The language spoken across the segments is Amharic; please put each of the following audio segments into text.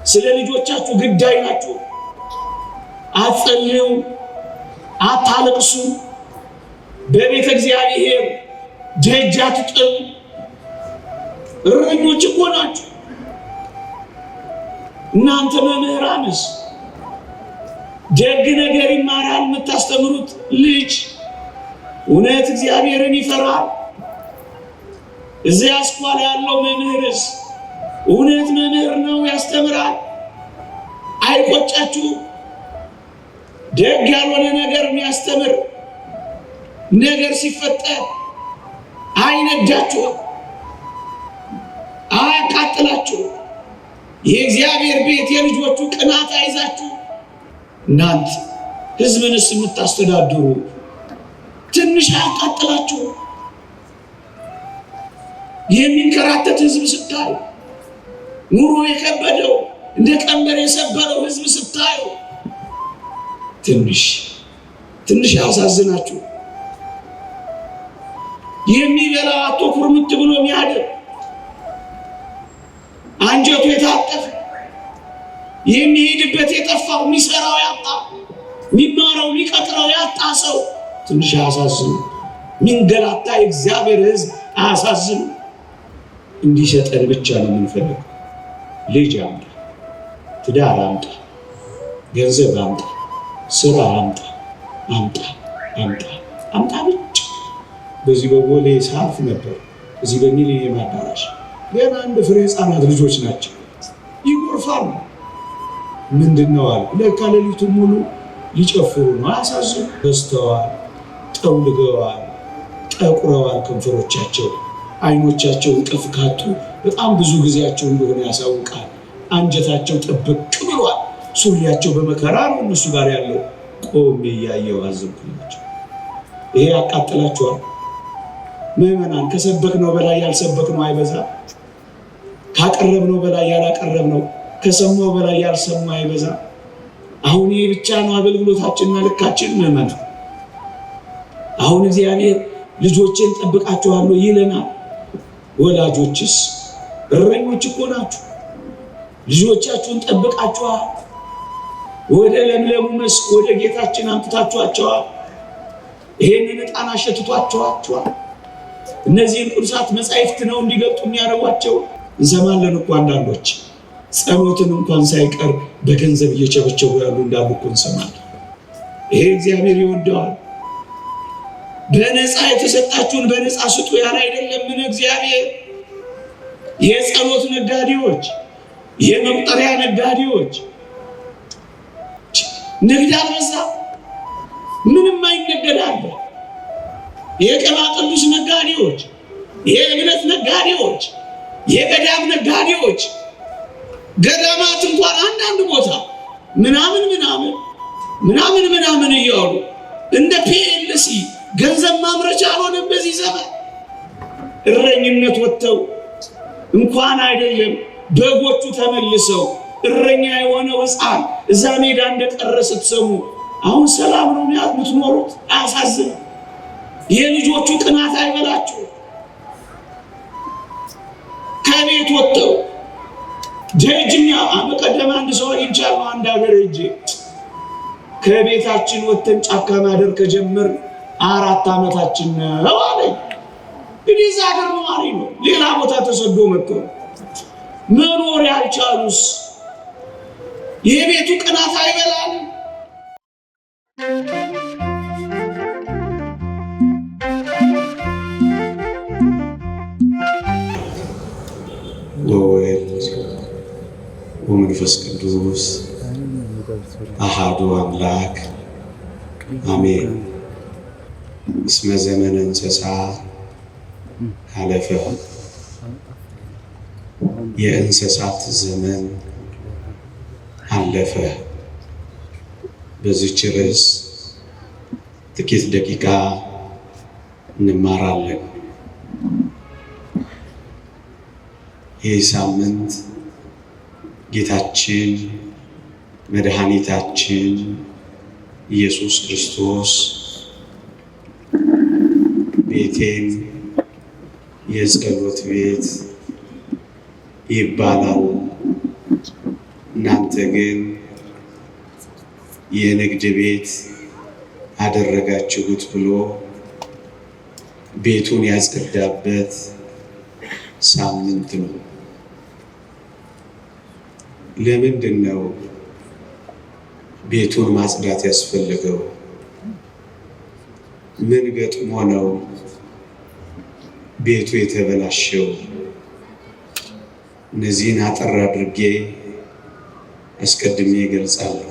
ስለ ልጆቻችሁ ግዳይ ናችሁ። አትጸልዩ፣ አታለቅሱ፣ በቤተ እግዚአብሔር ደጅ አትጥኑ። እረኞች እኮ ናችሁ እናንተ መምህራንስ። ደግ ነገር ይማራል የምታስተምሩት ልጅ፣ እውነት እግዚአብሔርን ይፈራል። እዚያ አስኳላ ያለው መምህርስ እውነት መምህር ነው፣ ያስተምራል። አይቆጫችሁ። ደግ ያልሆነ ነገር የሚያስተምር ነገር ሲፈጠር አይነዳችሁ፣ አያቃጥላችሁ። የእግዚአብሔር ቤት የልጆቹ ቅናት አይዛችሁ። እናንተ ሕዝብንስ የምታስተዳድሩ ትንሽ አያቃጥላችሁ? የሚንከራተት ሕዝብ ስታዩ፣ ኑሮ የከበደው እንደ ቀንበር የሰበረው ሕዝብ ስታዩ ትንሽ ያሳዝናችሁ? የሚበላው አጥቶ ኩርምት ብሎ የሚያድር አንጀቱ የታጠፈ የሚሄድበት የጠፋው የሚሰራው ያጣ የሚማረው የሚቀጥረው ያጣ ሰው ትንሽ ያሳዝኑ? ሚንገላታ የእግዚአብሔር ሕዝብ አያሳዝኑ? እንዲሰጠን ብቻ ነው የምንፈልገው። ልጅ አምጣ፣ ትዳር አምጣ፣ ገንዘብ አምጣ፣ ስራ አምጣ ብቻ። በዚህ በቦሌ ሳልፍ ነበር፣ እዚህ በሚሊኒየም አዳራሽ ገና አንድ ፍሬ ህፃናት ልጆች ናቸው፣ ይጎርፋሉ። ምንድነው አሉ። ለካ ሌሊቱን ሙሉ ሊጨፍሩ ነው። አያሳዝኑ? በስተዋል፣ ጠውልገዋል፣ ጠቁረዋል ከንፈሮቻቸው። አይኖቻቸው እንቅልፍ ካጡ በጣም ብዙ ጊዜያቸው እንደሆነ ያሳውቃል። አንጀታቸው ጥብቅ ብሏል። ሱሪያቸው በመከራ ነው እነሱ ጋር ያለው። ቆሜ እያየሁ አዘንኩላቸው። ይሄ ያቃጥላችኋል? ምዕመናን፣ ከሰበክነው በላይ ያልሰበክነው አይበዛ? ካቀረብነው በላይ ያላቀረብነው፣ ከሰማው በላይ ያልሰማ አይበዛ? አሁን ይሄ ብቻ ነው አገልግሎታችንና ልካችን? ምዕመናን፣ አሁን እግዚአብሔር ልጆቼን ጠብቃችኋለሁ ይለናል። ወላጆችስ እረኞች እኮ ናችሁ። ልጆቻችሁን ጠብቃችኋል። ወደ ለምለሙ መስክ ወደ ጌታችን አምጥታችኋቸዋል። ይሄንን ዕጣን አሸትቷቸዋል። እነዚህን ቅዱሳት መጻሕፍት ነው እንዲገልጡ የሚያደርጓቸው። እንሰማለን እኮ አንዳንዶች ጸሎትን እንኳን ሳይቀር በገንዘብ እየቸበቸቡ ያሉ እንዳሉ እኮ እንሰማለን። ይሄ እግዚአብሔር ይወደዋል። በነፃ የተሰጣችሁን በነፃ ስጡ ያለ አይደለም ምን እግዚአብሔር? የጸሎት ነጋዴዎች፣ የመቁጠሪያ ነጋዴዎች፣ ንግድ አልበዛ? ምንም አይነገዳለ። የቅባ ቅዱስ ነጋዴዎች፣ የእምነት ነጋዴዎች፣ የገዳም ነጋዴዎች፣ ገዳማት እንኳን አንዳንድ ቦታ ምናምን እያሉ እንደ ፒኤልሲ ገንዘብ ማምረቻ አልሆነም በዚህ ዘመን። እረኝነት ወጥተው እንኳን አይደለም በጎቹ ተመልሰው እረኛ የሆነው ሕፃን እዛ ሜዳ እንደቀረ ስትሰሙ አሁን ሰላም ነው የምትኖሩት? አያሳዝንም? የልጆቹ ቅናት አይበላችሁ? ከቤት ወጥተው ደጅኛ በቀደም አንድ ሰው አግኝቻለሁ። አንድ ሀገር ሄጄ ከቤታችን ወጥተን ጫካ ማደር ከጀመር 4 ዓመታችን ነው አለኝ። እንግዲህ እዛ ሀገር ነዋሪ ነው፣ ሌላ ቦታ ተሰዶ መጥቶ መኖር ያልቻሉስ የቤቱ ቅናት አይበላል? ወወልድ ወመንፈስ ቅዱስ አሐዱ አምላክ አሜን። እስመ ዘመነ እንስሳ አለፈ። የእንስሳት ዘመን አለፈ። በዚህች ርዕስ ጥቂት ደቂቃ እንማራለን። ይህ ሳምንት ጌታችን መድኃኒታችን ኢየሱስ ክርስቶስ ቤቴን የጸሎት ቤት ይባላል እናንተ ግን የንግድ ቤት አደረጋችሁት ብሎ ቤቱን ያጸዳበት ሳምንት ነው። ለምንድን ነው ቤቱን ማጽዳት ያስፈልገው? ምን ገጥሞ ነው ቤቱ የተበላሸው? እነዚህን አጠር አድርጌ አስቀድሜ እገልጻለሁ።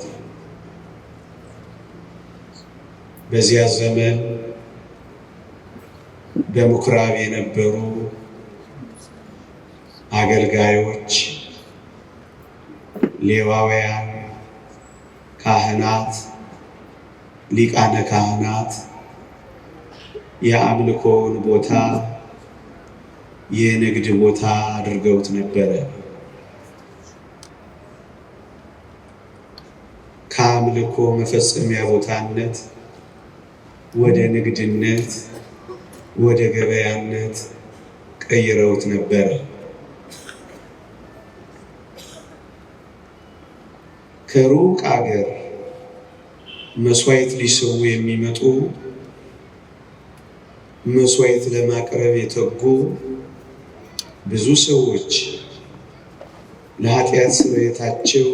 በዚያ ዘመን በምኩራብ የነበሩ አገልጋዮች፣ ሌዋውያን፣ ካህናት፣ ሊቃነ ካህናት የአምልኮውን ቦታ የንግድ ቦታ አድርገውት ነበረ። ከአምልኮ መፈጸሚያ ቦታነት ወደ ንግድነት፣ ወደ ገበያነት ቀይረውት ነበረ። ከሩቅ አገር መስዋዕት ሊሰዉ የሚመጡ፣ መስዋዕት ለማቅረብ የተጉ ብዙ ሰዎች ለኃጢአት ስርየታቸው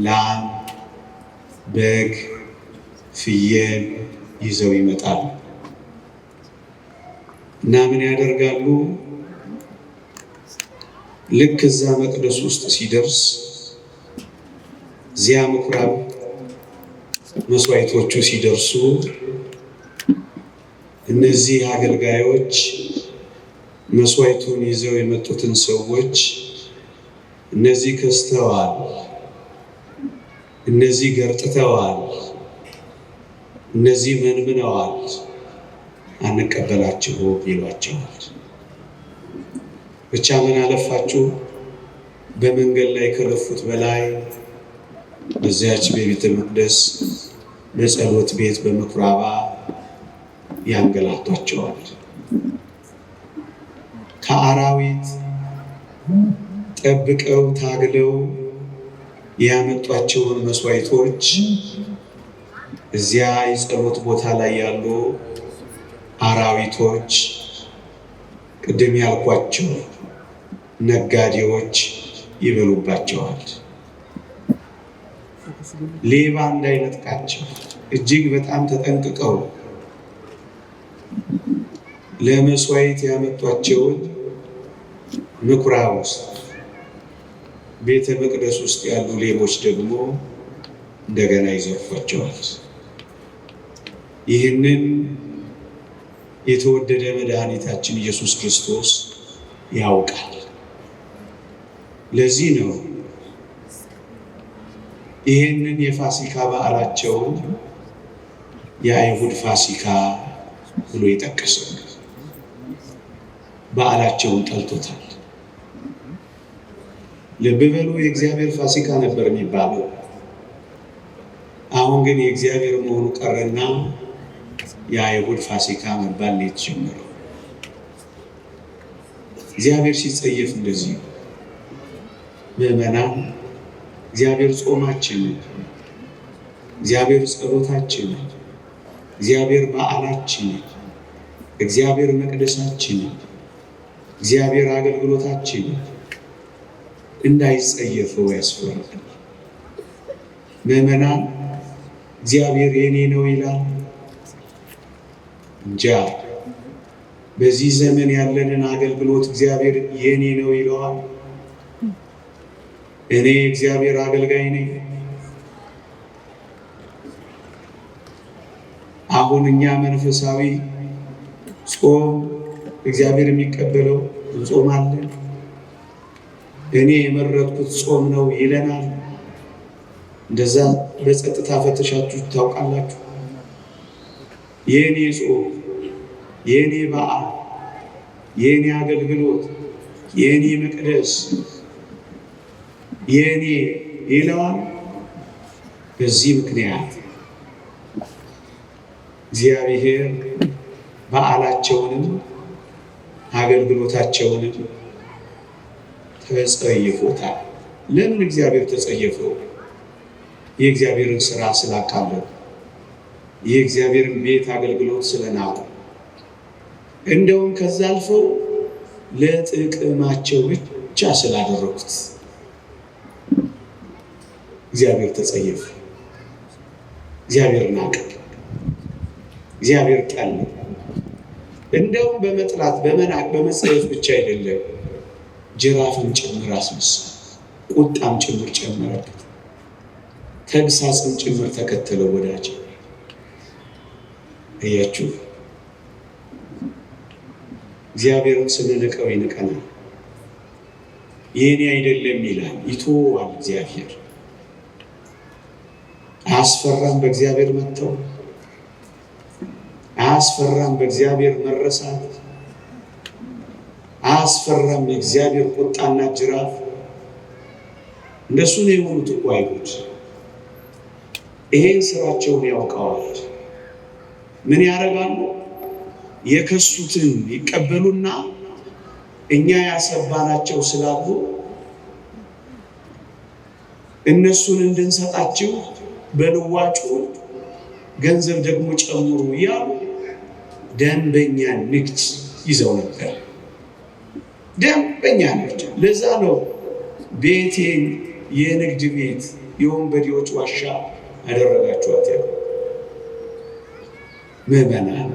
ላም፣ በግ፣ ፍየል ይዘው ይመጣሉ እና ምን ያደርጋሉ? ልክ እዛ መቅደስ ውስጥ ሲደርስ እዚያ ምኩራብ መስዋዕቶቹ ሲደርሱ እነዚህ አገልጋዮች መስዋዕቱን ይዘው የመጡትን ሰዎች እነዚህ ከስተዋል፣ እነዚህ ገርጥተዋል፣ እነዚህ መንምነዋል፣ አንቀበላችሁም ይሏቸዋል። ብቻ ምን አለፋችሁ በመንገድ ላይ ከለፉት በላይ በዚያች በቤተ መቅደስ በጸሎት ቤት በምኩራባ ያንገላቷቸዋል። ከአራዊት ጠብቀው ታግለው ያመጧቸውን መስዋዕቶች እዚያ የጸሎት ቦታ ላይ ያሉ አራዊቶች፣ ቅድም ያልኳቸው ነጋዴዎች ይበሉባቸዋል። ሌባ እንዳይነጥቃቸው እጅግ በጣም ተጠንቅቀው ለመስዋዕት ያመጧቸውን ምኩራብ ውስጥ ቤተ መቅደስ ውስጥ ያሉ ሌቦች ደግሞ እንደገና ይዘርፏቸዋል። ይህንን የተወደደ መድኃኒታችን ኢየሱስ ክርስቶስ ያውቃል። ለዚህ ነው ይህንን የፋሲካ በዓላቸውን የአይሁድ ፋሲካ ብሎ የጠቀሰው። በዓላቸውን ጠልቶታል። ልብ በሉ፣ የእግዚአብሔር ፋሲካ ነበር የሚባለው። አሁን ግን የእግዚአብሔር መሆኑ ቀረና የአይሁድ ፋሲካ መባል ነው የተጀመረው። እግዚአብሔር ሲጸየፍ እንደዚህ ምዕመናን፣ እግዚአብሔር ጾማችን፣ እግዚአብሔር ጸሎታችን፣ እግዚአብሔር በዓላችን፣ እግዚአብሔር መቅደሳችን፣ እግዚአብሔር አገልግሎታችን እንዳይጸየፈው ያስፈራል። ምዕመናን፣ እግዚአብሔር የኔ ነው ይላል እንጃ። በዚህ ዘመን ያለንን አገልግሎት እግዚአብሔር የኔ ነው ይለዋል? እኔ እግዚአብሔር አገልጋይ ነኝ? አሁን እኛ መንፈሳዊ ጾም እግዚአብሔር የሚቀበለው እንጾማለን። እኔ የመረጥኩት ጾም ነው ይለናል። እንደዛ በጸጥታ ፈተሻችሁ ታውቃላችሁ? የኔ ጾም፣ የኔ በዓል፣ የኔ አገልግሎት፣ የኔ መቅደስ የኔ ይለዋል። በዚህ ምክንያት እግዚአብሔር በዓላቸውንም አገልግሎታቸውንም ተጸይፎታል። ለምን እግዚአብሔር ተጸየፈው? የእግዚአብሔርን ስራ ስላቃለሉ፣ የእግዚአብሔርን ቤት አገልግሎት ስለናቁ፣ እንደውም ከዛ አልፈው ለጥቅማቸው ብቻ ስላደረጉት እግዚአብሔር ተጸየፈ። እግዚአብሔር ናቀ። እግዚአብሔር ጠላ። እንደውም በመጥላት በመናቅ በመጸየፍ ብቻ አይደለም፣ ጅራፍን ጭምር አስነሳ። ቁጣም ጭምር ጨመረበት። ተግሳጽም ጭምር ተከተለው። ወዳጅ እያችሁ እግዚአብሔርን ስንንቀው ይንቀናል። የኔ አይደለም ይላል፣ ይተወዋል። እግዚአብሔር አያስፈራም። በእግዚአብሔር መተው አያስፈራም። በእግዚአብሔር መረሳት አያስፈራም። የእግዚአብሔር ቁጣና ጅራፍ እንደሱ ነው የሆኑት እኮ አይሁድ። ይሄን ስራቸውን ያውቀዋል። ምን ያደርጋሉ? የከሱትን ይቀበሉና እኛ ያሰባናቸው ስላሉ እነሱን እንድንሰጣቸው በልዋጩ ገንዘብ ደግሞ ጨምሩ እያሉ ደንበኛ ንግድ ይዘው ነበር። ደንበኛ ንግድ። ለዛ ነው ቤቴን የንግድ ቤት የወንበዴዎች ዋሻ አደረጋችኋት ያለው። ምዕመናን፣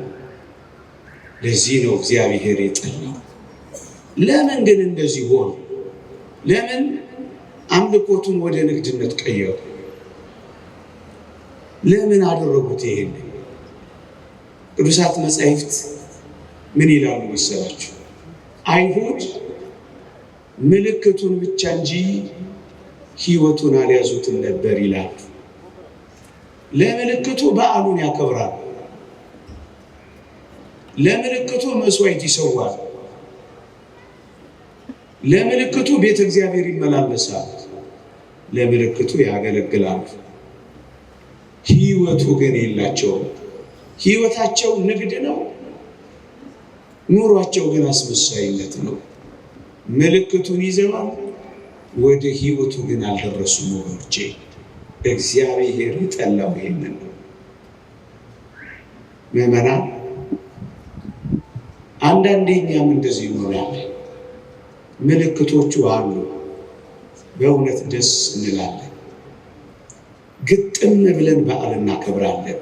ለዚህ ነው እግዚአብሔር የጠላው። ለምን ግን እንደዚህ ሆነ? ለምን አምልኮቱን ወደ ንግድነት ቀየሩ? ለምን አደረጉት ይሄን? ቅዱሳት መጻሕፍት ምን ይላሉ መሰላችሁ? አይሁድ ምልክቱን ብቻ እንጂ ሕይወቱን አልያዙትም ነበር ይላሉ። ለምልክቱ በዓሉን ያከብራሉ። ለምልክቱ መስዋዕት ይሰዋል። ለምልክቱ ቤተ እግዚአብሔር ይመላለሳል። ለምልክቱ ያገለግላሉ። ሕይወቱ ግን የላቸውም። ሕይወታቸው ንግድ ነው። ኑሯቸው ግን አስመሳይነት ነው። ምልክቱን ይዘዋል፣ ወደ ሕይወቱ ግን አልደረሱም። ወገኖቼ፣ እግዚአብሔር የጠላው ይሄንን ነው። ምዕመናን፣ አንዳንዴ እኛም እንደዚህ ይኖራል። ምልክቶቹ አሉ፣ በእውነት ደስ እንላለን፣ ግጥም ብለን በዓል እናከብራለን።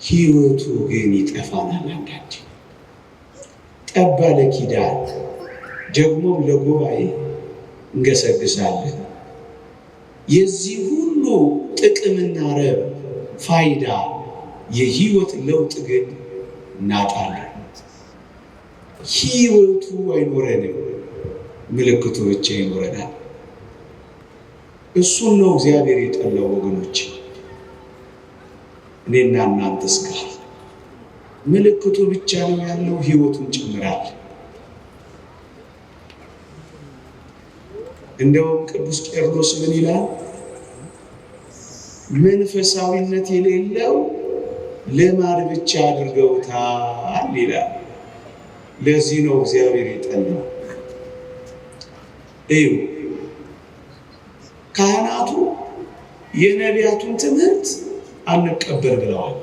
ሕይወቱ ግን ይጠፋናል። አንዳንዴ ጠባ ለኪዳን ደግሞም ለጉባኤ እንገሰግሳለን። የዚህ ሁሉ ጥቅምና ረብ ፋይዳ የሕይወት ለውጥ ግን እናጣለን። ሕይወቱ አይኖረንም፣ ምልክቱ ብቻ ይኖረናል። እሱን ነው እግዚአብሔር የጠላው ወገኖች። እኔና እናንተስ ጋር ምልክቱ ብቻ ነው ያለው፣ ሕይወቱን ጭምራል። እንደውም ቅዱስ ቄርሎስ ምን ይላል? መንፈሳዊነት የሌለው ልማድ ብቻ አድርገውታል ይላል። ለዚህ ነው እግዚአብሔር የጠላው። እዩ፣ ካህናቱ የነቢያቱን ትምህርት አንቀበል ብለዋል።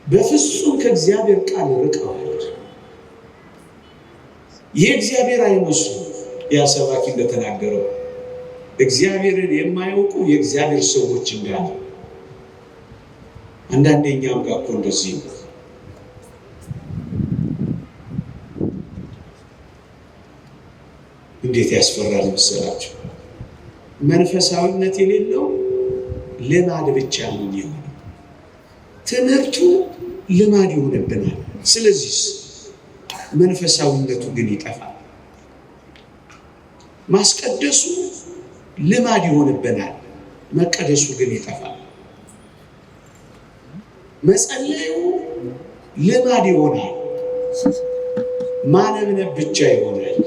በፍጹም ከእግዚአብሔር ቃል ርቀዋል። የእግዚአብሔር አይመስሉ። ያ ሰባኪ እንደተናገረው እግዚአብሔርን የማያውቁ የእግዚአብሔር ሰዎች እንዳሉ። አንዳንዴ እኛም ጋር እኮ እንደዚህ ነው። እንዴት ያስፈራል መሰላችሁ? መንፈሳዊነት የሌለው ልማድ ብቻ ነው የሚሆነው። ትምህርቱ ልማድ ይሆንብናል። ስለዚህ መንፈሳዊነቱ ግን ይጠፋል። ማስቀደሱ ልማድ ይሆንብናል፣ መቀደሱ ግን ይጠፋል። መጸለዩ ልማድ ይሆናል፣ ማነብነብ ብቻ ይሆናል።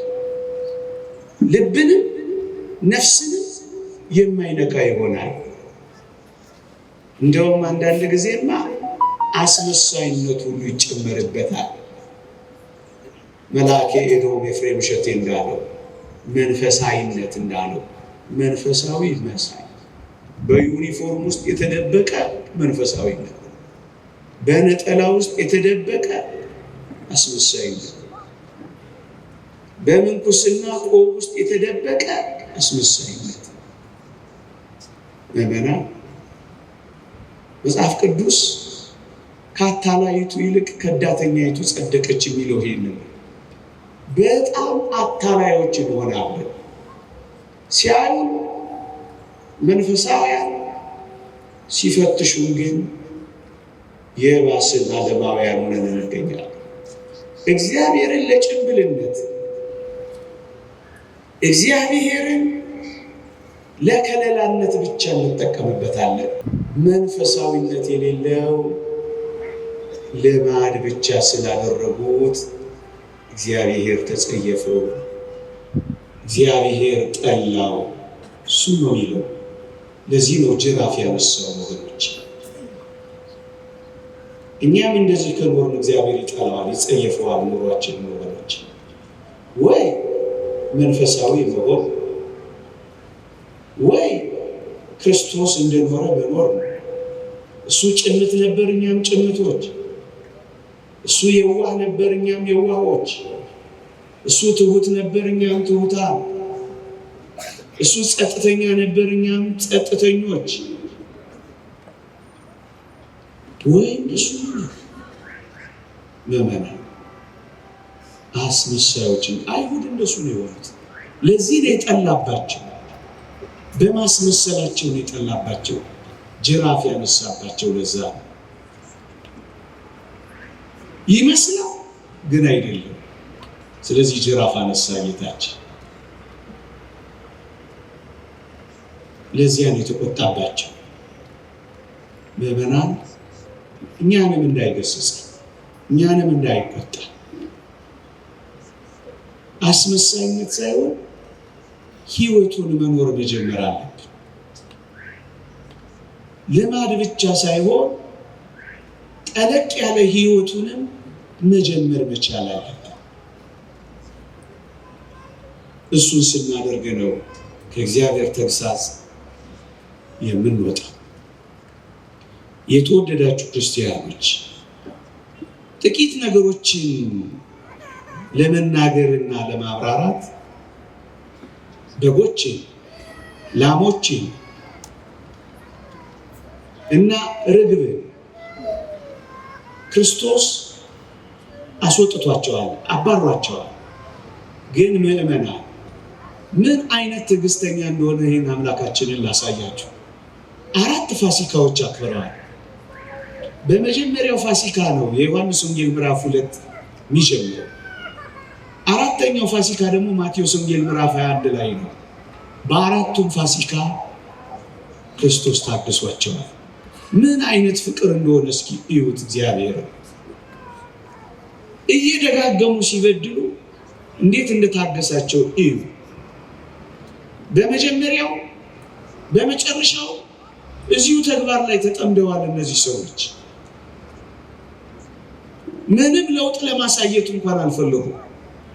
ልብንም ነፍስንም የማይነካ ይሆናል። እንደውም አንዳንድ ጊዜማ አስመሳይነት ሁሉ ይጨመርበታል። መልአከ ኤዶም ኤፍሬም እሸቴ እንዳለው መንፈሳዊነት እንዳለው መንፈሳዊ መሳይ በዩኒፎርም ውስጥ የተደበቀ መንፈሳዊነት፣ በነጠላ ውስጥ የተደበቀ አስመሳይነት፣ በምንኩስና ቆብ ውስጥ የተደበቀ አስመሳይነት። ምዕመናን መጽሐፍ ቅዱስ ከአታላይቱ ይልቅ ከዳተኛይቱ ጸደቀች የሚለው ይሄንን በጣም አታላዮች እንሆናለን። ሲያዩን መንፈሳውያን፣ ሲፈትሹን ግን የባስን ዓለማውያን ሆነን እንገኛለን። እግዚአብሔርን ለጭንብልነት፣ እግዚአብሔርን ለከለላነት ብቻ እንጠቀምበታለን። መንፈሳዊነት የሌለው ልማድ ብቻ ስላደረጉት እግዚአብሔር ተጸየፈው፣ እግዚአብሔር ጠላው። እሱ ነው የሚለው። ለዚህ ነው ጅራፍ ያነሳው ወገኖች። እኛም እንደዚህ ከኖርን እግዚአብሔር ይጠላዋል፣ ይጸየፈዋል ኑሯችን ወገኖች። ወይ መንፈሳዊ መሆን ወይ ክርስቶስ እንደኖረ መኖር ነው። እሱ ጭምት ነበር፣ እኛም ጭምቶች። እሱ የዋህ ነበር፣ እኛም የዋሆች። እሱ ትሁት ነበር፣ እኛም ትሁታን። እሱ ጸጥተኛ ነበር፣ እኛም ጸጥተኞች። ወይም እሱ ምዕመናን አስመሳዮችን አይሁድ እንደሱ ነው የሆኑት። ለዚህ ነው የጠላባቸው፣ በማስመሰላቸው ነው የጠላባቸው፣ ጅራፍ ያነሳባቸው። ለዛ ነው ይመስላል ግን አይደለም። ስለዚህ ጅራፍ አነሳ ጌታችን። ለዚያ ነው የተቆጣባቸው። ምዕመናን እኛንም እንዳይገስጽ፣ እኛንም እንዳይቆጣ፣ አስመሳይነት ሳይሆን ህይወቱን መኖር መጀመር አለብን። ልማድ ብቻ ሳይሆን ጠለቅ ያለ ህይወቱንም መጀመር መቻል አለብን። እሱን ስናደርግ ነው ከእግዚአብሔር ተግሳጽ የምንወጣው። የተወደዳችሁ ክርስቲያኖች ጥቂት ነገሮችን ለመናገርና ለማብራራት በጎችን፣ ላሞችን እና ርግብን ክርስቶስ አስወጥቷቸዋል፣ አባሯቸዋል። ግን ምዕመናን ምን አይነት ትዕግስተኛ እንደሆነ ይህን አምላካችንን ላሳያችሁ። 4 ፋሲካዎች አክብረዋል። በመጀመሪያው ፋሲካ ነው የዮሐንስ ወንጌል ምዕራፍ 2 የሚጀምረው። 4ኛው ፋሲካ ደግሞ ማቴዎስ ወንጌል ምዕራፍ 21 ላይ ነው። በ4ቱም ፋሲካ ክርስቶስ ታግሷቸዋል። ምን አይነት ፍቅር እንደሆነ እስኪ እዩት። እግዚአብሔር እየደጋገሙ ሲበድሉ እንዴት እንደታገሳቸው እዩ። በመጀመሪያው በመጨረሻው እዚሁ ተግባር ላይ ተጠምደዋል እነዚህ ሰዎች። ምንም ለውጥ ለማሳየት እንኳን አልፈለጉም።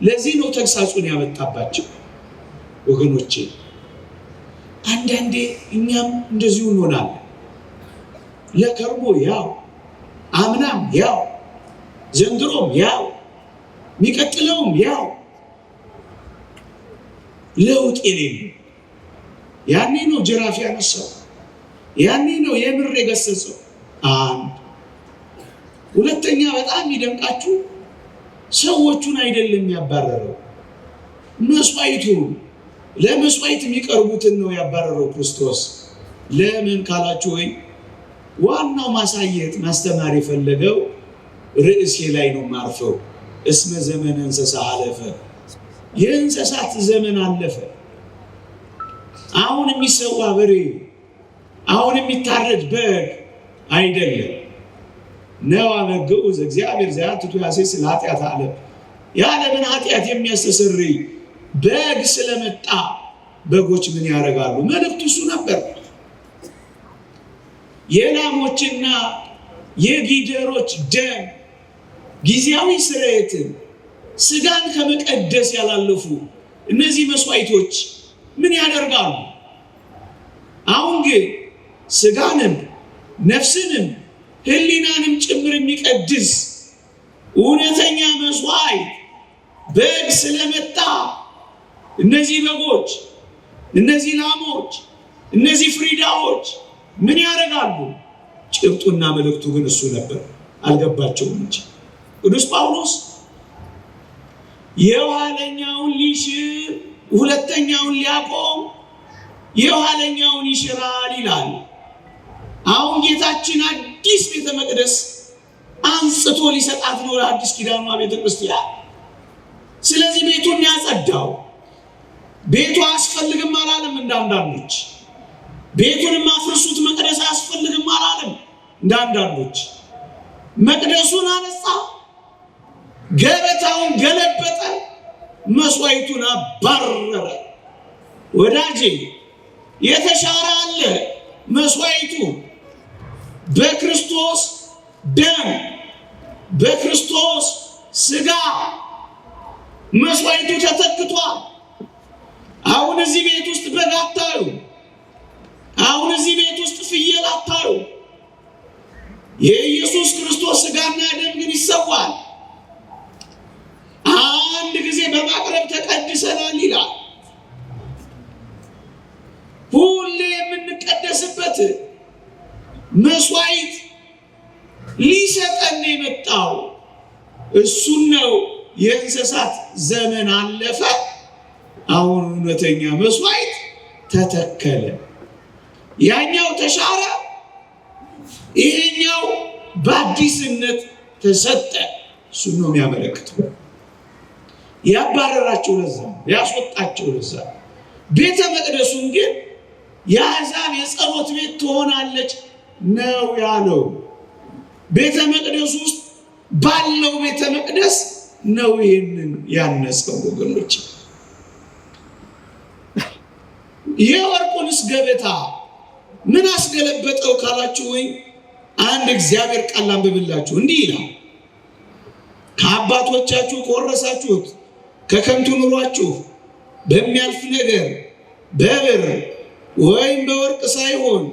ለዚህ ነው ተግሳጹን ያመጣባቸው። ወገኖቼ አንዳንዴ እኛም እንደዚሁ እንሆናለን። ለከርሞ ያው፣ አምናም ያው፣ ዘንድሮም ያው፣ የሚቀጥለውም ያው፣ ለውጥ የሌለው። ያኔ ነው ጅራፍ ያነሳው፣ ያኔ ነው የምር የገሰጸው። አንድ ሁለተኛ በጣም ይደንቃችሁ ሰዎቹን አይደለም ያባረረው፣ መስዋዕቱን ለመስዋዕት የሚቀርቡትን ነው ያባረረው ክርስቶስ። ለምን ካላችሁ ወይ ዋናው ማሳየት ማስተማር የፈለገው ርዕሴ ላይ ነው ማርፈው። እስመ ዘመነ እንስሳ አለፈ፣ የእንስሳት ዘመን አለፈ። አሁን የሚሰዋ በሬ፣ አሁን የሚታረድ በግ አይደለም። ነዋ በግዑ ዘእግዚአብሔር ዘያትቱ ያሴስል ኃጢአት ዓለም፣ የዓለምን ኃጢአት የሚያስተሰርይ በግ ስለመጣ በጎች ምን ያደርጋሉ? መልእክቱ እሱ ነበር። የላሞችና የጊደሮች ደም ጊዜያዊ ስርየትን ስጋን ከመቀደስ ያላለፉ እነዚህ መስዋዕቶች ምን ያደርጋሉ? አሁን ግን ስጋንም ነፍስንም ህሊናንም ጭምር የሚቀድስ እውነተኛ መስዋዕት በግ ስለመጣ እነዚህ በጎች፣ እነዚህ ላሞች፣ እነዚህ ፍሪዳዎች ምን ያደርጋሉ? ጭብጡና መልእክቱ ግን እሱ ነበር፣ አልገባቸውም እንጂ። ቅዱስ ጳውሎስ የኋለኛውን ሊሽር ሁለተኛውን ሊያቆም የኋለኛውን ይሽራል ይላል። አሁን ጌታችን አዲስ ቤተ መቅደስ አንጽቶ ሊሰጣት ነው ለአዲስ ኪዳኗ ቤተ ክርስቲያን። ስለዚህ ቤቱን ያጸዳው። ቤቱ አያስፈልግም አላለም እንዳንዳንዶች። ቤቱንም አፍርሱት መቅደስ አያስፈልግም አላለም እንዳንዳንዶች። መቅደሱን አነጻ፣ ገበታውን ገለበጠ፣ መስዋዕቱን አባረረ። ወዳጄ የተሻረ አለ መስዋዕቱ በክርስቶስ ደም በክርስቶስ ስጋ መስዋዕቱ ተተክቷል። አሁን እዚህ ቤት ውስጥ በግ አታዩ። አሁን እዚህ ቤት ውስጥ ፍየል አታዩ። የኢየሱስ ክርስቶስ ስጋና ደም ግን ይሰዋል። አንድ ጊዜ በማቅረብ ተቀድሰናል ይላል። ሁሌ የምንቀደስበት መስዋዕት ሊሰጠን የመጣው እሱን ነው። የእንስሳት ዘመን አለፈ፣ አሁን እውነተኛ መስዋዕት ተተከለ። ያኛው ተሻረ፣ ይሄኛው በአዲስነት ተሰጠ። እሱን ነው የሚያመለክተው። ያባረራቸው ለዛ፣ ያስወጣቸው ለዛ። ቤተ መቅደሱን ግን የአሕዛብ የጸሎት ቤት ትሆናለች ነው ያለው። ቤተ መቅደስ ውስጥ ባለው ቤተ መቅደስ ነው ይህንን ያነጸው። ወገኖች የወርቁንስ ገበታ ምን አስገለበጠው ካላችሁ፣ ወይ አንድ እግዚአብሔር ቃል አንብብላችሁ እንዲህ ይላል፣ ከአባቶቻችሁ ከወረሳችሁት ከከንቱ ኑሯችሁ በሚያልፍ ነገር በብር ወይም በወርቅ ሳይሆን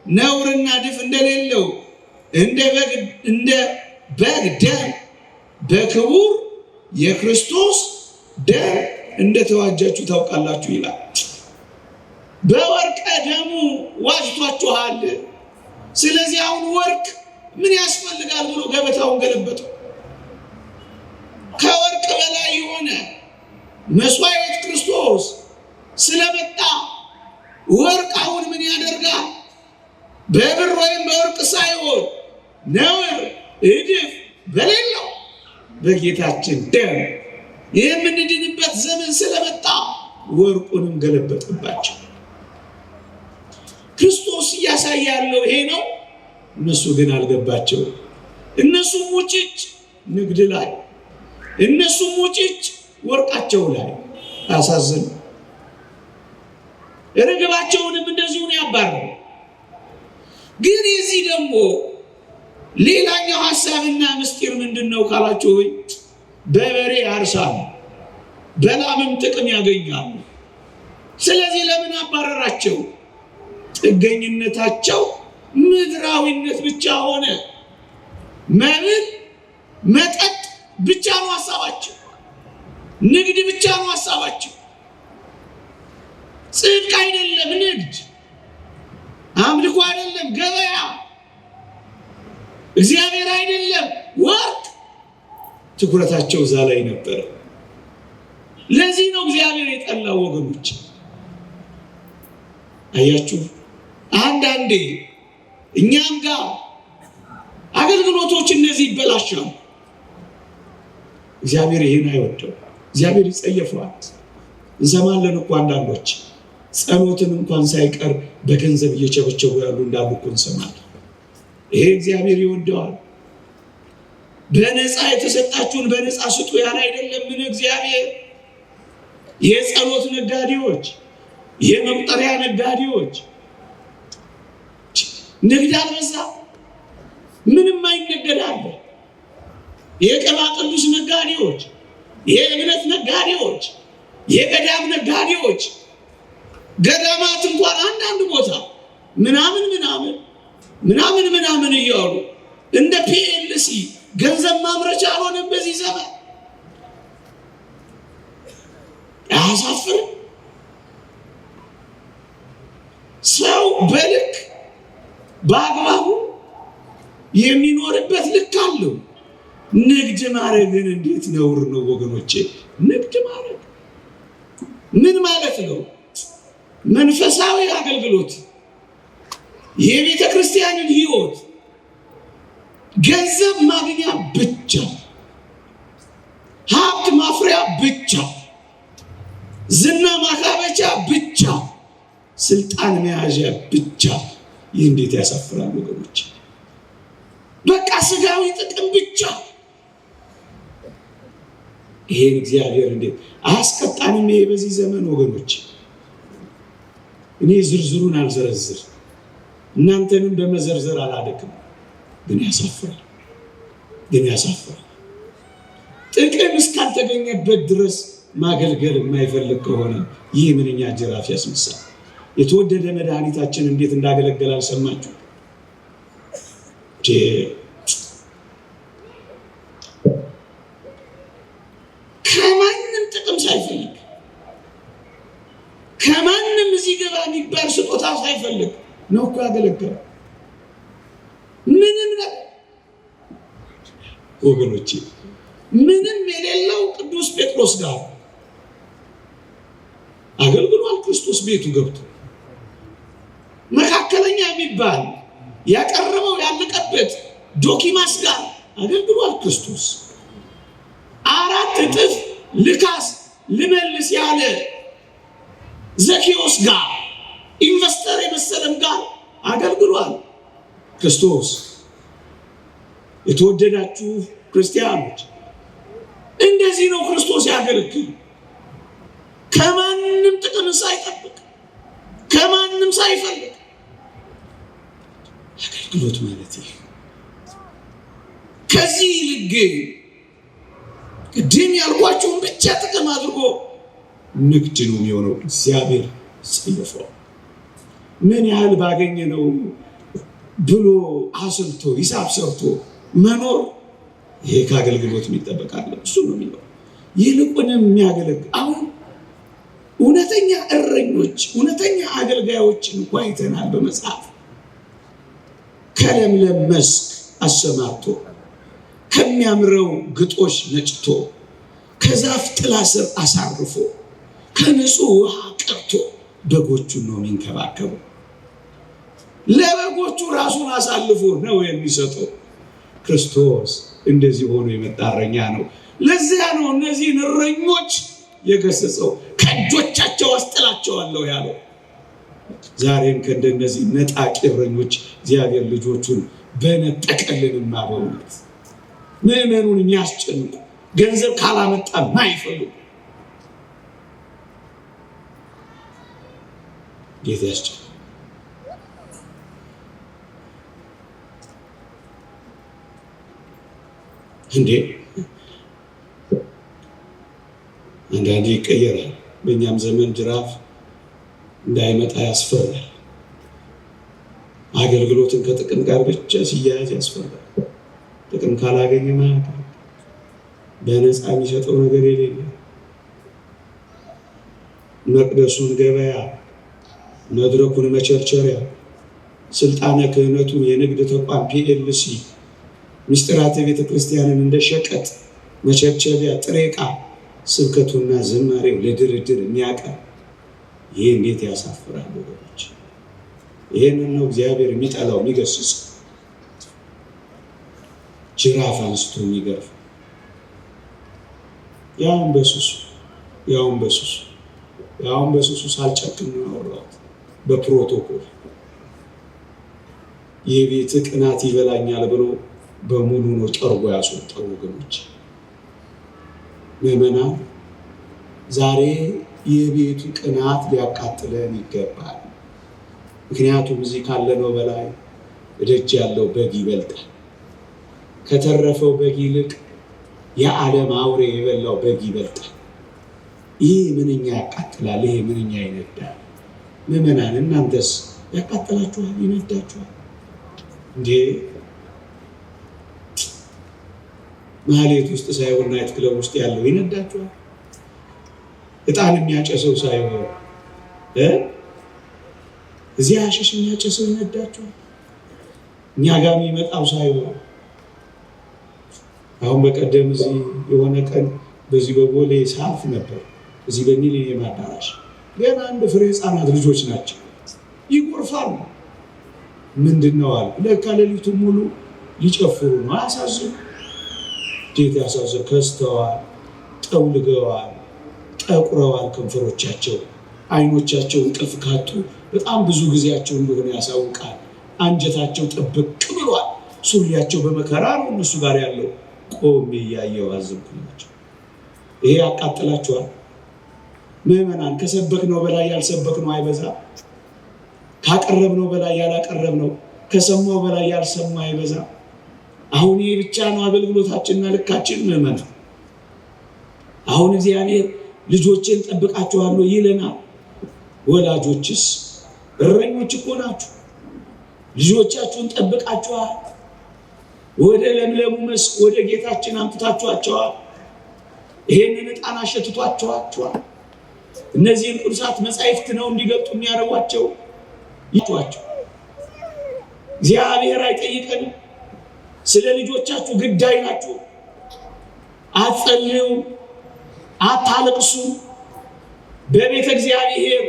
ነውርና ድፍ እንደሌለው እንደ በግ ደም በክቡር የክርስቶስ ደም እንደተዋጃችሁ ታውቃላችሁ ይላል። በወርቀ ደሙ ዋጅቷችኋል። ስለዚህ አሁን ወርቅ ምን ያስፈልጋል ብሎ ገበታውን ገለበጠው። ከወርቅ በላይ የሆነ መስዋዕት ክርስቶስ ስለመጣ ወርቅ አሁን ምን ያደርጋል? በብር ወይም በወርቅ ሳይሆን ነውር እድፍ በሌለው በጌታችን ደም የምንድንበት ዘመን ስለመጣ ወርቁንም ገለበጠባቸው። ክርስቶስ እያሳየ ያለው ይሄ ነው። እነሱ ግን አልገባቸው። እነሱም ውጭጭ ንግድ ላይ፣ እነሱም ውጭጭ ወርቃቸው ላይ አሳዘኑ። ርግባቸውንም እንደዚሁ ነው ያባረሩ። ግን የዚህ ደግሞ ሌላኛው ሐሳብና ምስጢር ምንድነው ካላችሁ፣ በበሬ ያርሳሉ፣ በላምም ጥቅም ያገኛሉ። ስለዚህ ለምን አባረራቸው? ጥገኝነታቸው ምድራዊነት ብቻ ሆነ። መብል መጠጥ ብቻ ነው ሐሳባቸው። ንግድ ብቻ ነው ሐሳባቸው። ጽድቅ አይደለም ንግድ፣ አምልኮ አይደለም ገበያ፣ እግዚአብሔር አይደለም ወርቅ። ትኩረታቸው እዛ ላይ ነበር። ለዚህ ነው እግዚአብሔር የጠላው ወገኖች። አያችሁ፣ አንዳንዴ እኛም ጋር አገልግሎቶች እነዚህ ይበላሻሉ። እግዚአብሔር ይሄን አይወደው፣ እግዚአብሔር ይጸየፈዋል። እንሰማለን እኮ አንዳንዶች ጸሎትን እንኳን ሳይቀር በገንዘብ እየቸበቸቡ ያሉ እንዳሉ እኮ እንሰማለን። ይሄ እግዚአብሔር ይወደዋል። በነፃ የተሰጣችሁን በነፃ ስጡ ያለ አይደለም ምን እግዚአብሔር። የጸሎት ነጋዴዎች፣ የመቁጠሪያ ነጋዴዎች ንግድ አልበዛ? ምንም አይነገዳለ። የቅባ ቅዱስ ነጋዴዎች የእምነት ነጋዴዎች፣ የገዳም ነጋዴዎች፣ ገዳማት እንኳን አንዳንድ ቦታ ምናምን እያሉ እንደ ፒኤልሲ ገንዘብ ማምረቻ አልሆነም በዚህ ዘመን። አያሳፍርም? ሰው በልክ በአግባቡ የሚኖርበት ልክ አለው። ንግድ ማድረግን እንዴት ነውር ነው ወገኖቼ! ንግድ ማድረግ ምን ማለት ነው? መንፈሳዊ አገልግሎት፣ የቤተ ክርስቲያንን ሕይወት ገንዘብ ማግኛ ብቻ፣ ሀብት ማፍሪያ ብቻ፣ ዝና ማካበቻ ብቻ፣ ስልጣን መያዣ ብቻ። ይህ እንዴት ያሳፍራል ወገኖች! በቃ ስጋዊ ጥቅም ብቻ። ይሄን እግዚአብሔር እንዴት አያስቀጣንም? ይሄ በዚህ ዘመን ወገኖች፣ እኔ ዝርዝሩን አልዘረዝር፣ እናንተንም በመዘርዘር አላደክም። ግን ያሳፍራል። ጥቅም እስካልተገኘበት ድረስ ማገልገል የማይፈልግ ከሆነ ይህ ምንኛ ጅራፍ ያስመሳል። የተወደደ መድኃኒታችን እንዴት እንዳገለገለ አልሰማችሁ? ከማንም ጥቅም ሳይፈልግ፣ ከማንም እዚህ ገባ የሚባል ስጦታ ሳይፈልግ ነው እኮ ያገለገለ። ምንም ወገኖቼ፣ ምንም የሌለው ቅዱስ ጴጥሮስ ጋር አገልግሏል። ክርስቶስ ቤቱ ገብቶ መካከለኛ የሚባል ያቀረበው ያለቀበት ዶኪማስ ጋር አገልግሏል። ክርስቶስ 4 እጥፍ ልካስ ልመልስ ያለ ዘኬዎስ ጋር፣ ኢንቨስተር የመሰለም ጋር አገልግሏል ክርስቶስ። የተወደዳችሁ ክርስቲያኖች፣ እንደዚህ ነው ክርስቶስ ያገለግል። ከማንም ጥቅም ሳይጠብቅ፣ ከማንም ሳይፈልግ አገልግሎት ማለት ይህ። ከዚህ ይልቅ ቅድም ያልኳቸውን ብቻ ጥቅም አድርጎ ንግድ ነው የሚሆነው። እግዚአብሔር ጽይፈው ምን ያህል ባገኘ ነው ብሎ አስልቶ ሂሳብ ሰርቶ መኖር፣ ይሄ ከአገልግሎት የሚጠበቃል። እሱ ነው የሚለው። ይልቁንም የሚያገለግል አሁን እውነተኛ እረኞች፣ እውነተኛ አገልጋዮች እንኳ አይተናል በመጽሐፍ። ከለምለም መስክ አሰማርቶ፣ ከሚያምረው ግጦሽ ነጭቶ፣ ከዛፍ ጥላ ስር አሳርፎ፣ ከንጹህ ውሃ ቀርቶ በጎቹን ነው የሚንከባከበው። ለበጎቹ ራሱን አሳልፎ ነው የሚሰጠው። ክርስቶስ እንደዚህ ሆኖ የመጣ እረኛ ነው። ለዚያ ነው እነዚህን እረኞች የገሰጸው። ከእጆቻቸው አስጥላቸዋለሁ ያለው። ዛሬም ከእንደነዚህ ነጣቂ እረኞች እግዚአብሔር ልጆቹን በነጠቀልንማ። በእውነት ምዕመኑን የሚያስጨንቁ ገንዘብ ካላመጣ ማይፈልጉ ጌታ ያስጨንቁ። እንዴ አንዳንዴ ይቀየራል። በእኛም ዘመን ጅራፍ እንዳይመጣ ያስፈራል። አገልግሎትን ከጥቅም ጋር ብቻ ሲያያዝ ያስፈራል። ጥቅም ካላገኘ ማለት በነፃ የሚሰጠው ነገር የሌለ፣ መቅደሱን ገበያ፣ መድረኩን መቸርቸሪያ፣ ስልጣነ ክህነቱን የንግድ ተቋም ፒኤልሲ፣ ምስጢራተ ቤተ ክርስቲያንን እንደ ሸቀጥ መቸብቸቢያ ጥሬ ዕቃ፣ ስብከቱና ዝማሬው ለድርድር የሚያቀርብ፣ ይህ እንዴት ያሳፍራል ወገኖች! ይህንን ነው እግዚአብሔር የሚጠላው፣ የሚገስጽ፣ ጅራፍ አንስቶ የሚገርፍ። ያውን በሱሱ ሳልጨክን ነው ያወራሁት። በፕሮቶኮል የቤት ቅናት ይበላኛል ብሎ በሙሉ ነው ጠርጎ ያስወጣው ወገኖች። ምዕመናን፣ ዛሬ የቤቱ ቅናት ሊያቃጥለን ይገባል። ምክንያቱም እዚህ ካለነው በላይ እደጅ ያለው በግ ይበልጣል። ከተረፈው በግ ይልቅ የዓለም አውሬ የበላው በግ ይበልጣል። ይሄ ምንኛ ያቃጥላል፣ ይሄ ምንኛ ይነዳል። ምዕመናን እናንተስ ያቃጥላችኋል፣ ይነዳችኋል እንዴ? ማህሌት ውስጥ ሳይሆን ናይት ክለብ ውስጥ ያለው ይነዳችኋል? ዕጣን የሚያጨሰው ሳይሆን እዚያ አሽሽ የሚያጨሰው ይነዳችኋል? እኛ ጋር የሚመጣው ሳይሆን አሁን በቀደም እዚህ የሆነ ቀን በዚህ በቦሌ ሳልፍ ነበር። እዚህ በሚሊኒየም አዳራሽ ገና አንድ ፍሬ ህፃናት ልጆች ናቸው፣ ይጎርፋሉ። ምንድን ነው አለ። ለካ ሌሊቱን ሙሉ ሊጨፍሩ ነው። አያሳዝኑ? እንዴት ያሳዝን! ከስተዋል፣ ጠውልገዋል፣ ጠቁረዋል። ከንፈሮቻቸው፣ አይኖቻቸው እንቅልፍ ካጡ በጣም ብዙ ጊዜያቸው እንደሆነ ያሳውቃል። አንጀታቸው ጥብቅ ብሏል። ሱሪያቸው በመከራ ነው እነሱ ጋር ያለው። ቆሜ እያየሁ አዘንኩላቸው። ይሄ ያቃጥላችኋል? ምዕመናን ከሰበክነው በላይ ያልሰበክነው አይበዛም? ካቀረብነው በላይ ያላቀረብነው፣ ከሰማው በላይ ያልሰማ አይበዛም? አሁን ይሄ ብቻ ነው አገልግሎታችንና ልካችን? ምዕመናን አሁን እግዚአብሔር ልጆችን ጠብቃችኋለሁ ይለናል። ወላጆችስ እረኞች እኮ ናችሁ። ልጆቻችሁን ጠብቃችኋል። ወደ ለምለሙ መስክ ወደ ጌታችን አምጥታችኋቸዋል። ይሄንን ዕጣን አሸትቷቸዋል። እነዚህን ቅዱሳት መጻሕፍት ነው እንዲገልጡ የሚያደርጓቸው ይቷቸው። እግዚአብሔር አይጠይቀንም። ስለ ልጆቻችሁ ግዳይ ናችሁ። አትጸልዩም፣ አታለቅሱም፣ በቤተ እግዚአብሔር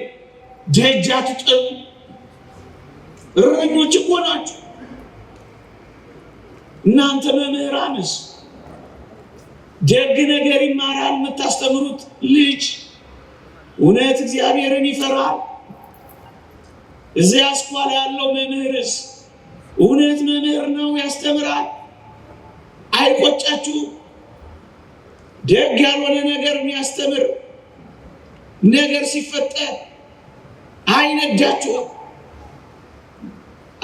ደጅ አትጥኑ። እረኞች እኮ ናችሁ። እናንተ መምህራንስ ደግ ነገር ይማራል። የምታስተምሩት ልጅ እውነት እግዚአብሔርን ይፈራል? እዚያ አስኳላ ያለው መምህርስ እውነት መምህር ነው፣ ያስተምራል? አይቆጫችሁ? ደግ ያልሆነ ነገር የሚያስተምር ነገር ሲፈጠር አይነዳችሁ?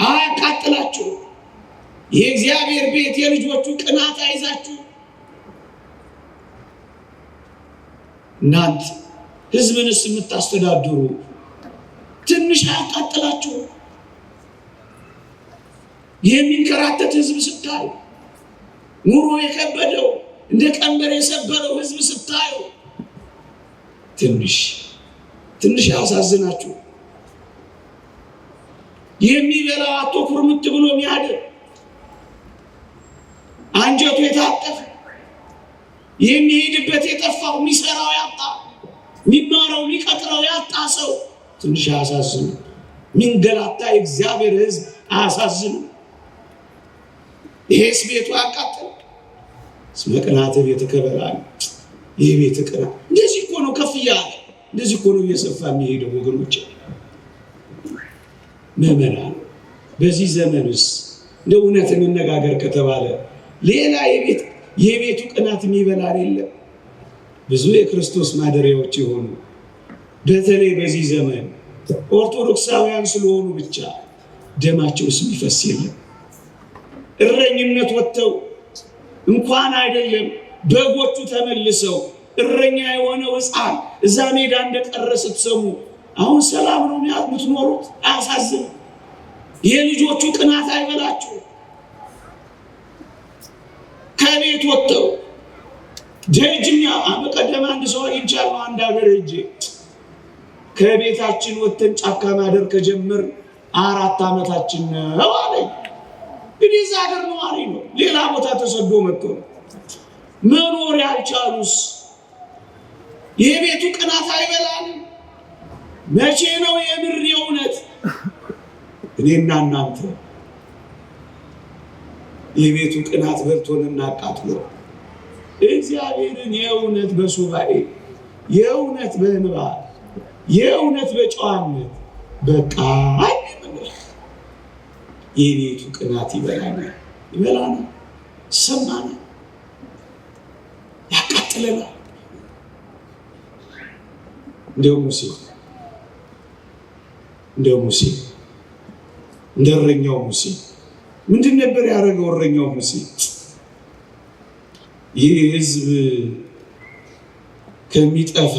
አያቃጥላችሁ? የእግዚአብሔር ቤት የልጆቹ ቅናት አይዛችሁ? እናንተ ሕዝብንስ የምታስተዳድሩ ትንሽ አያቃጥላችሁ? የሚንከራተት ሕዝብ ስታዩ፣ ኑሮ የከበደው እንደ ቀንበር የሰበረው ሕዝብ ስታዩ ትንሽ ያሳዝናችሁ? የሚበላው አቶ ኩርምት ብሎ የሚያድር አንጀቱ የታጠፈ የሚሄድበት የጠፋው የሚሰራው ያጣ የሚማረው የሚቀጥረው ያጣ ሰው ትንሽ አያሳዝኑ? ሚንገላታ የእግዚአብሔር ሕዝብ አያሳዝኑ? ይሄስ ቤቱ ያቃጥል? እስመ ቅንዓተ ቤትከ በልዐ። ይህ ቤት ቅናት እንደዚህ እኮ ነው ከፍ እያለ እንደዚህ እኮ ነው እየሰፋ የሚሄደው ወገኖች። ምዕመናን በዚህ ዘመንስ እንደ እውነት እንነጋገር ከተባለ ሌላ የቤቱ ቅናት የሚበላን የለም። ብዙ የክርስቶስ ማደሪያዎች የሆኑ በተለይ በዚህ ዘመን ኦርቶዶክሳውያን ስለሆኑ ብቻ ደማቸውስ የሚፈስ የለም። እረኝነት ወጥተው እንኳን አይደለም በጎቹ ተመልሰው እረኛ የሆነው ሕፃን እዛ ሜዳ እንደቀረ ስትሰሙ አሁን ሰላም ነው የምትኖሩት? አያሳዝንም? የልጆቹ ቅናት አይበላችሁ? ከቤት ወጥተው ደጅኛ በቀደም አንድ ሰው አግኝቻለሁ። አንድ ሀገር ሄጄ ከቤታችን ወጥተን ጫካ ማደር ከጀመር 4 ዓመታችን ነው አለኝ። እንግዲህ እዛ ሀገር ነዋሪ ነው፣ ሌላ ቦታ ተሰዶ መጥቶ መኖር ያልቻሉስ የቤቱ ቅናት አይበላንም? መቼ ነው የምር የእውነት እኔና እናንተ የቤቱ ቅናት በልቶን እናቃጥሎ እግዚአብሔርን የእውነት በሱባኤ የእውነት በእንባ የእውነት በጨዋነት በቃ የቤቱ ቅናት ይበላናል፣ ሰማናል፣ ያቃጥለናል። እንደ ሙሴ እንደ እረኛው ሙሴ ምንድን ነበር ያደረገው? እረኛው ሙሴ ይህ ሕዝብ ከሚጠፋ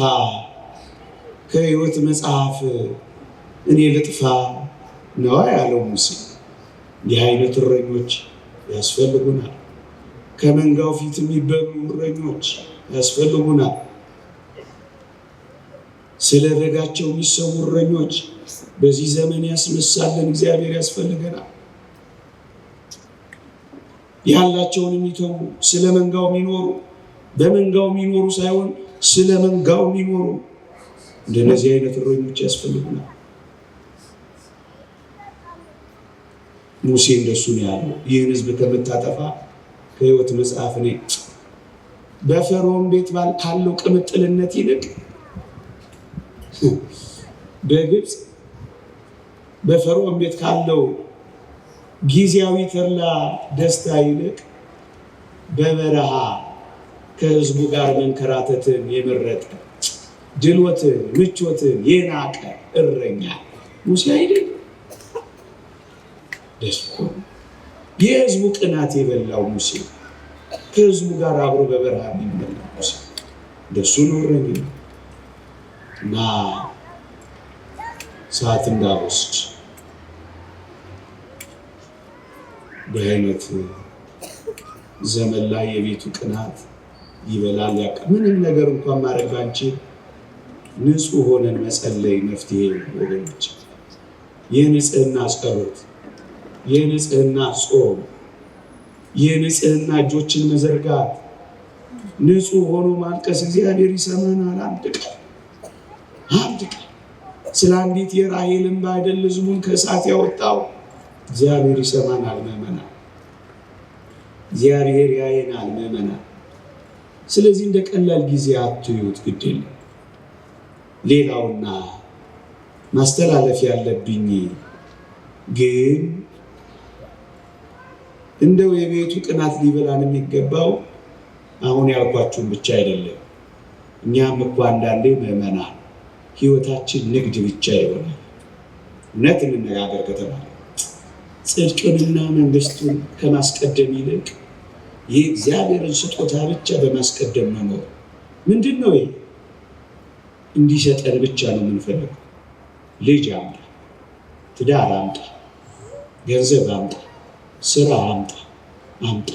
ከሕይወት መጽሐፍ እኔ ልጥፋ ነው ያለው ሙሴ። እንዲህ አይነት እረኞች ያስፈልጉናል። ከመንጋው ፊት የሚበሉ እረኞች ያስፈልጉናል። ስለ በጋቸው የሚሰዉ እረኞች በዚህ ዘመን ያስነሳልን እግዚአብሔር ያስፈልገናል። ያላቸውን የሚተዉ ስለ መንጋው የሚኖሩ በመንጋው የሚኖሩ ሳይሆን ስለ መንጋው የሚኖሩ እንደነዚህ አይነት እረኞች ያስፈልጉናል። ሙሴ እንደሱ ነው ያለው። ይህን ሕዝብ ከምታጠፋ ከሕይወት መጽሐፍ እኔ በፈርዖን ቤት ካለው ቅምጥልነት ይልቅ በግብፅ በፈርዖን ቤት ካለው ጊዜያዊ ተድላ ደስታ ይልቅ በበረሃ ከሕዝቡ ጋር መንከራተትን የመረጠ ድሎትን ምቾትን የናቀ እረኛ ሙሴ አይደል? ደስኮ የሕዝቡ ቅናት የበላው ሙሴ ከሕዝቡ ጋር አብሮ በበረሃ የሚመላ ሙሴ ደሱ ነው እረኛ እና ሰዓት እንዳልወስድ በአይነት ዘመን ላይ የቤቱ ቅናት ይበላል ያቃ ምንም ነገር እንኳን ማድረግ ባንችል ንጹህ ሆነን መጸለይ መፍትሄ ወገኖች። የንጽህና ጸሎት፣ የንጽህና ጾም፣ የንጽህና እጆችን መዘርጋት፣ ንጹህ ሆኖ ማልቀስ እግዚአብሔር ይሰማናል። አንድ ቀን ስለ አንዲት የራሔል እንባ አይደል ሕዝቡን ከእሳት ያወጣው እግዚአብሔር ይሰማናል። ምዕመናን እግዚአብሔር ያየናል። ምዕመናን ስለዚህ እንደ ቀላል ጊዜ አትዩት፣ ግድ የለም። ሌላውና ማስተላለፍ ያለብኝ ግን እንደው የቤቱ ቅናት ሊበላን የሚገባው አሁን ያልኳችሁን ብቻ አይደለም። እኛም እኮ አንዳንዴ ምዕመናን ሕይወታችን ንግድ ብቻ ይሆናል። እውነት እንነጋገር ከተባለ ጽድቅንና መንግስቱን ከማስቀደም ይልቅ የእግዚአብሔርን ስጦታ ብቻ በማስቀደም መኖር ምንድን ነው? እንዲሰጠን ብቻ ነው የምንፈልገው። ልጅ አምጣ፣ ትዳር አምጣ፣ ገንዘብ አምጣ፣ ስራ አምጣ፣ አምጣ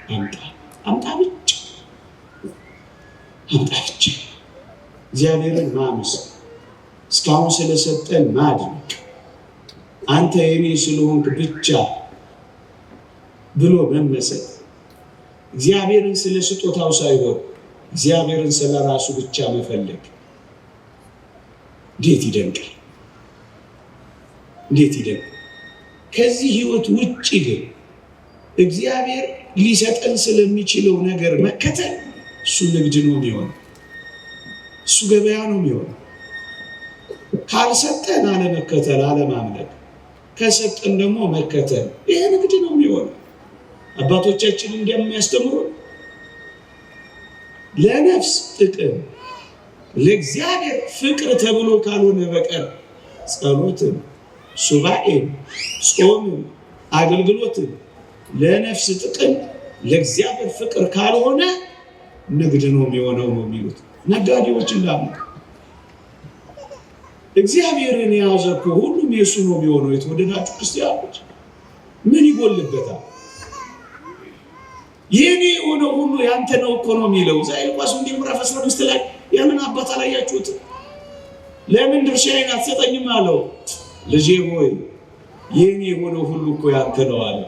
አምጣ አምጣ ብቻ አምጣ ብቻ። እግዚአብሔርን ማመስገን፣ እስካሁን ስለሰጠን ማድነቅ፣ አንተ የኔ ስለሆንክ ብቻ ብሎ መመሰጥ፣ እግዚአብሔርን ስለ ስጦታው ሳይሆን እግዚአብሔርን ስለ ራሱ ብቻ መፈለግ እንዴት ይደንቃል! እንዴት ይደንቃል! ከዚህ ህይወት ውጭ ግን እግዚአብሔር ሊሰጠን ስለሚችለው ነገር መከተል እሱ ንግድ ነው የሚሆነው። እሱ ገበያ ነው የሚሆነው። ካልሰጠን አለመከተል፣ አለማምለክ፣ ከሰጠን ደግሞ መከተል፣ ይሄ ንግድ ነው የሚሆነው። አባቶቻችን እንደሚያስተምሩ ለነፍስ ጥቅም ለእግዚአብሔር ፍቅር ተብሎ ካልሆነ በቀር ጸሎትን፣ ሱባኤን፣ ጾምን፣ አገልግሎትን ለነፍስ ጥቅም ለእግዚአብሔር ፍቅር ካልሆነ ንግድ ነው የሚሆነው ነው የሚሉት ነጋዴዎች እንዳሉ። እግዚአብሔርን የያዘ እኮ ሁሉም የእሱ ነው የሚሆነው። የተወደዳችሁ ክርስቲያኖች ምን ይጎልበታል? የኔ የሆነው ሁሉ ያንተ ነው እኮ ነው የሚለው ዘኍልቍ ምዕራፍ 15 ላይ ያንን አባት አላያችሁት? ለምን ድርሻዬን አትሰጠኝም አለው። ልጄ ሆይ የኔ የሆነው ሁሉ እኮ ያንተ ነው አለ።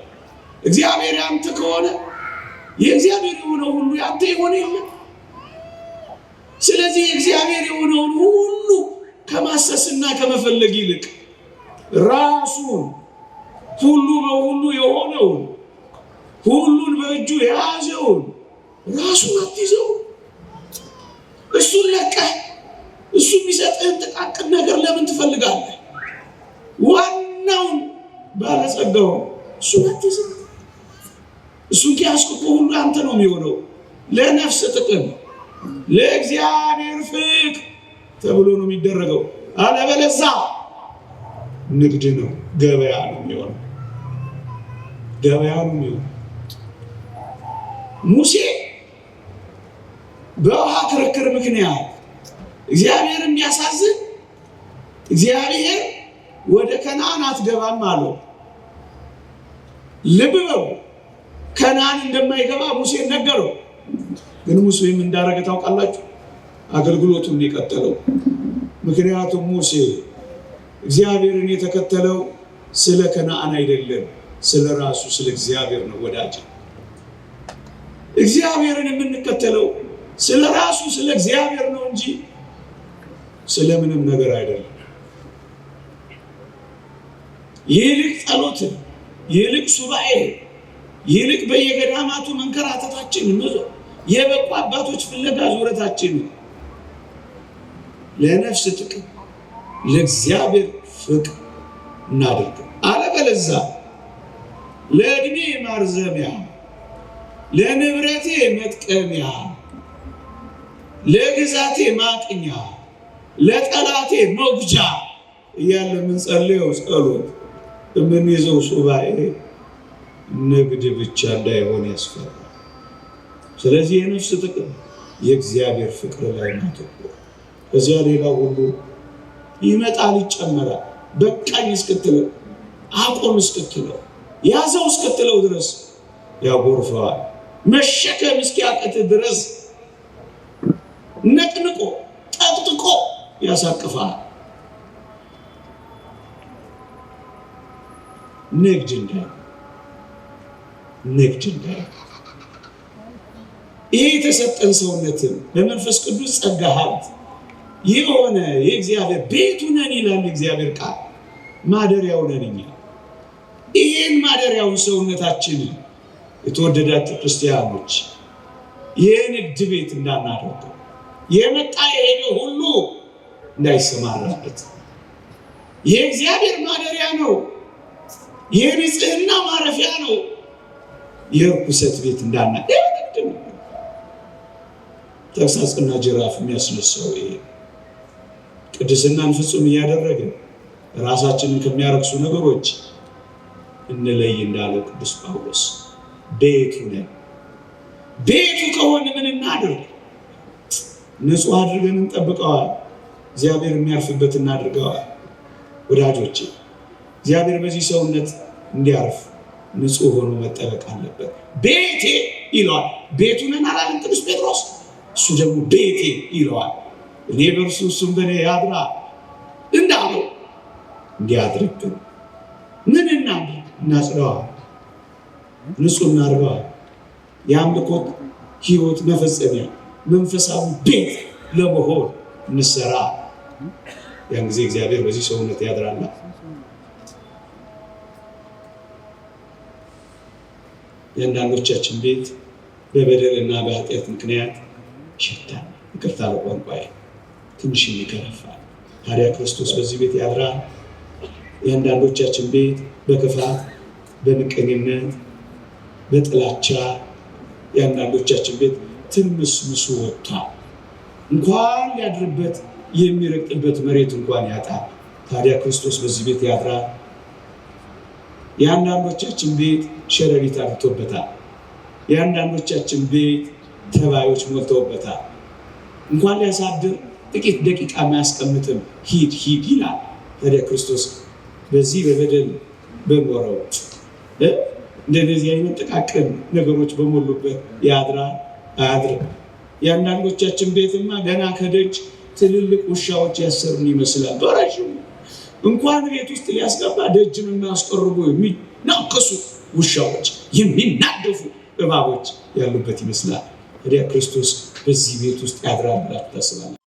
እግዚአብሔር ያንተ ከሆነ የእግዚአብሔር የሆነው ሁሉ ያንተ የሆነ የለም። ስለዚህ የእግዚአብሔር የሆነውን ሁሉ ከማሰስና ከመፈለግ ይልቅ ራሱን ሁሉ በሁሉ የሆነውን ሁሉን በእጁ የያዘውን ራሱን አትይዘው። እሱን ለቀህ እሱ የሚሰጥህን ጥቃቅን ነገር ለምን ትፈልጋለህ? ዋናውን ባለጸጋው እሱን አትይዘው። እሱን ከያዝክ እኮ ሁሉ አንተ ነው የሚሆነው። ለነፍስ ጥቅም ለእግዚአብሔር ፍቅር ተብሎ ነው የሚደረገው። አለበለዚያ ንግድ ነው፣ ገበያ ነው የሚሆነው። ገበያ ነው የሚሆነው። ሙሴ በውሃ ክርክር ምክንያት እግዚአብሔር የሚያሳዝን እግዚአብሔር ወደ ከነዓን አትገባም አለው። ልብ በሉ፣ ከነዓን እንደማይገባ ሙሴን ነገረው። ግን ሙሴ ምን እንዳደረገ ታውቃላችሁ? አገልግሎቱን የቀጠለው። ምክንያቱም ሙሴ እግዚአብሔርን የተከተለው ስለ ከነዓን አይደለም፣ ስለ ራሱ ስለ እግዚአብሔር ነው። ወዳጅ እግዚአብሔርን የምንከተለው ስለ ራሱ ስለ እግዚአብሔር ነው እንጂ ስለምንም ነገር አይደለም። ይልቅ ጸሎትን፣ ይልቅ ሱባኤ፣ ይልቅ በየገዳማቱ መንከራተታችን ብዙ የበቁ አባቶች ፍለጋ ዙረታችን ለነፍስ ጥቅም ለእግዚአብሔር ፍቅር እናድርገው። አለበለዚያ ለእድሜ ማርዘሚያ፣ ለንብረቴ መጥቀሚያ፣ ለግዛቴ ማቅኛ፣ ለጠላቴ መጉጃ እያለ የምንጸልየው ጸሎት የምንይዘው ሱባኤ ንግድ ብቻ እንዳይሆን ያስፈራል። ስለዚህ የነፍስ ጥቅም የእግዚአብሔር ፍቅር ላይ ማተኮር፣ ከዚያ ሌላ ሁሉ ይመጣል ይጨመራል። በቃኝ እስክትለው፣ አቆም እስክትለው፣ ያዘው እስክትለው ድረስ ያጎርፈዋል። መሸከም እስኪያቅት ድረስ ነቅንቆ ጠጥቆ ያሳቅፋል። ንግድ እንዳይ ይህ የተሰጠን ሰውነትን በመንፈስ ቅዱስ ጸጋ ሀብት የሆነ የእግዚአብሔር ቤቱ ነን ይላል እግዚአብሔር ቃል። ማደሪያው ነን እኛ። ይህን ማደሪያውን ሰውነታችንን የተወደዳችሁ ክርስቲያኖች የንግድ ቤት እንዳናደርገው፣ የመጣ የሄደ ሁሉ እንዳይሰማራበት። የእግዚአብሔር ማደሪያ ነው፣ የንጽህና ማረፊያ ነው። የርኩሰት ቤት እንዳናደርገው ተግሳጽና ጅራፍ የሚያስነሳው ይሄ ቅድስናን ፍጹም እያደረገ ራሳችንን ከሚያረክሱ ነገሮች እንለይ እንዳለው ቅዱስ ጳውሎስ ቤቱ ነን። ቤቱ ከሆነ ምን እናድርግ? ንጹህ አድርገን እንጠብቀዋል። እግዚአብሔር የሚያርፍበት እናድርገዋል። ወዳጆቼ እግዚአብሔር በዚህ ሰውነት እንዲያርፍ ንጹህ ሆኖ መጠበቅ አለበት። ቤቴ ይለዋል። ቤቱ ነን አላለም ቅዱስ ጴጥሮስ? እሱ ደግሞ ቤቴ ይለዋል። እኔ በእርሱ እሱም በእኔ ያድራ እንዳለው እንዲያድርብን ምን እናድርግ? እናጽደዋል፣ ንጹህ እናድርገዋል። የአምልኮት ሕይወት መፈጸሚያ መንፈሳዊ ቤት ለመሆን እንሰራ። ያን ጊዜ እግዚአብሔር በዚህ ሰውነት ያድራል። የአንዳንዶቻችን ቤት በበደልና በኃጢአት ምክንያት ይሸታል። ይቅርታ ለቋንቋዬ ትንሽ ይከረፋል። ታዲያ ክርስቶስ በዚህ ቤት ያድራል። የአንዳንዶቻችን ቤት በክፋት፣ በምቀኝነት፣ በጥላቻ የአንዳንዶቻችን ቤት ትምስምሱ ወጥቷል። እንኳን ሊያድርበት የሚረቅጥበት መሬት እንኳን ያጣል። ታዲያ ክርስቶስ በዚህ ቤት ያድራል። የአንዳንዶቻችን ቤት ሸረሪት አብቶበታል። የአንዳንዶቻችን ቤት ተባዮች ሞልተውበታል። እንኳን ሊያሳድር ጥቂት ደቂቃ ማያስቀምጥም ሂድ ሂድ ይላል። ታዲያ ክርስቶስ በዚህ በበደል በኖረው እንደዚህ አይነት ጥቃቅን ነገሮች በሞሉበት ያድራል አያድርም? የአንዳንዶቻችን ቤትማ ገና ከደጅ ትልልቅ ውሻዎች ያሰሩን ይመስላል። በረዥሙ እንኳን ቤት ውስጥ ሊያስገባ ደጅን የሚያስቀርቡ የሚናከሱ ውሻዎች፣ የሚናደፉ እባቦች ያሉበት ይመስላል። ታዲያ ክርስቶስ በዚህ ቤት ውስጥ ያድራል ብላችሁ ታስባላችሁ?